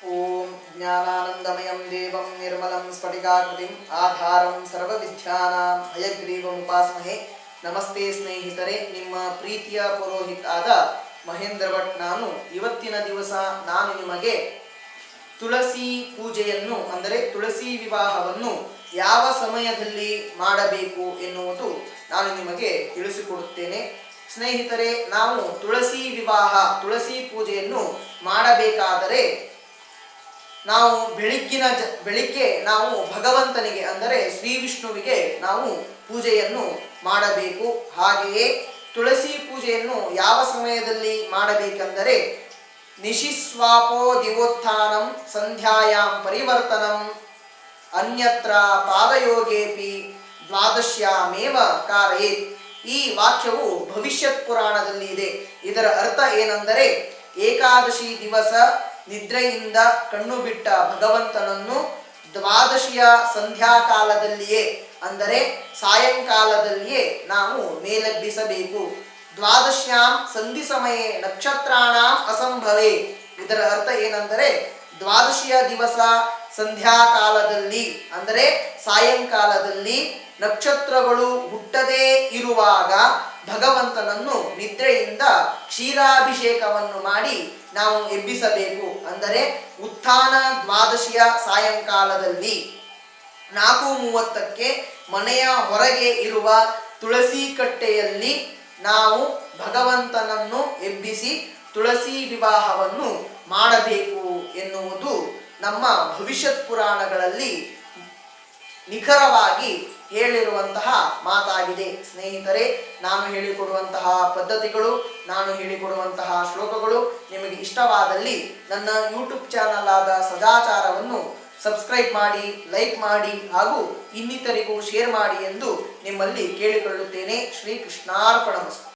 ಓಂ ಜ್ಞಾನಾನಂದಮಯಂ ದೇವಂ ನಿರ್ಮಲಂ ಸ್ಫಟಿಕಾಕೃತಿಂ ಆಧಾರಂ ಸರ್ವವಿದ್ಯಾನಾಂ ಹಯಗ್ರೀವಮುಪಾಸ್ಮಹೇ. ನಮಸ್ತೆ ಸ್ನೇಹಿತರೆ, ನಿಮ್ಮ ಪ್ರೀತಿಯ ಪುರೋಹಿತ ಆದ ಮಹೇಂದ್ರ ಭಟ್ ನಾನು. ಇವತ್ತಿನ ದಿವಸ ನಾನು ನಿಮಗೆ ತುಳಸಿ ಪೂಜೆಯನ್ನು ಅಂದರೆ ತುಳಸಿ ವಿವಾಹವನ್ನು ಯಾವ ಸಮಯದಲ್ಲಿ ಮಾಡಬೇಕು ಎನ್ನುವುದು ನಾನು ನಿಮಗೆ ತಿಳಿಸಿಕೊಡುತ್ತೇನೆ. ಸ್ನೇಹಿತರೆ, ನಾವು ತುಳಸಿ ವಿವಾಹ ತುಳಸಿ ಪೂಜೆಯನ್ನು ಮಾಡಬೇಕಾದರೆ ನಾವು ಬೆಳಿಗ್ಗೆ ನಾವು ಭಗವಂತನಿಗೆ ಅಂದರೆ ಶ್ರೀ ವಿಷ್ಣುವಿಗೆ ನಾವು ಪೂಜೆಯನ್ನು ಮಾಡಬೇಕು. ಹಾಗೆಯೇ ತುಳಸಿ ಪೂಜೆಯನ್ನು ಯಾವ ಸಮಯದಲ್ಲಿ ಮಾಡಬೇಕೆಂದರೆ ನಿಶಿಸ್ವಾಪೋ ದಿವೋತ್ಥಾನಂ ಸಂಧ್ಯಾಯಾಂ ಪರಿವರ್ತನಂ ಅನ್ಯತ್ರ ಪಾದಯೋಗೇಪಿ ದ್ವಾದಶ್ಯಾಮೇವ ಕಾರಯೇತ್. ಈ ವಾಕ್ಯವು ಭವಿಷ್ಯತ್ ಪುರಾಣದಲ್ಲಿ ಇದೆ. ಇದರ ಅರ್ಥ ಏನೆಂದರೆ ಏಕಾದಶಿ ದಿವಸ ನಿದ್ರೆಯಿಂದ ಕಣ್ಣು ಬಿಟ್ಟ ಭಗವಂತನನ್ನು ದ್ವಾದಶಿಯ ಸಂಧ್ಯಾಕಾಲದಲ್ಲಿಯೇ ಅಂದರೆ ಸಾಯಂಕಾಲದಲ್ಲಿಯೇ ನಾವು ಮೇಲೆಬ್ಬಿಸಬೇಕು. ದ್ವಾದಶ್ಯಾಂ ಸಂಧಿ ಸಮಯೇ ನಕ್ಷತ್ರಾಣಾಂ ಅಸಂಭವೇ. ಇದರ ಅರ್ಥ ಏನೆಂದರೆ ದ್ವಾದಶಿಯ ದಿವಸ ಸಂಧ್ಯಾಕಾಲದಲ್ಲಿ ಅಂದರೆ ಸಾಯಂಕಾಲದಲ್ಲಿ ನಕ್ಷತ್ರಗಳು ಹುಟ್ಟದೇ ಇರುವಾಗ ಭಗವಂತನನ್ನು ನಿದ್ರೆಯಿಂದ ಕ್ಷೀರಾಭಿಷೇಕವನ್ನು ಮಾಡಿ ನಾವು ಎಬ್ಬಿಸಬೇಕು. ಅಂದರೆ ಉತ್ಥಾನ ದ್ವಾದಶಿಯ ಸಾಯಂಕಾಲದಲ್ಲಿ 4:30ಕ್ಕೆ ಮನೆಯ ಹೊರಗೆ ಇರುವ ತುಳಸಿ ಕಟ್ಟೆಯಲ್ಲಿ ನಾವು ಭಗವಂತನನ್ನು ಎಬ್ಬಿಸಿ ತುಳಸಿ ವಿವಾಹವನ್ನು ಮಾಡಬೇಕು ಎನ್ನುವುದು ನಮ್ಮ ಭವಿಷ್ಯತ್ ಪುರಾಣಗಳಲ್ಲಿ ನಿಖರವಾಗಿ ಹೇಳಿರುವಂತಹ ಮಾತಾಗಿದೆ. ಸ್ನೇಹಿತರೆ, ನಾನು ಹೇಳಿಕೊಡುವಂತಹ ಪದ್ಧತಿಗಳು, ನಾನು ಹೇಳಿಕೊಡುವಂತಹ ಶ್ಲೋಕಗಳು ನಿಮಗೆ ಇಷ್ಟವಾದಲ್ಲಿ ನನ್ನ ಯೂಟ್ಯೂಬ್ ಚಾನಲ್ ಆದ ಸದಾಚಾರವನ್ನು ಸಬ್ಸ್ಕ್ರೈಬ್ ಮಾಡಿ, ಲೈಕ್ ಮಾಡಿ ಹಾಗೂ ಇನ್ನಿತರಿಗೂ ಶೇರ್ ಮಾಡಿ ಎಂದು ನಿಮ್ಮಲ್ಲಿ ಕೇಳಿಕೊಳ್ಳುತ್ತೇನೆ. ಶ್ರೀ ಕೃಷ್ಣಾರ್ಪಣಮಸ್ತು.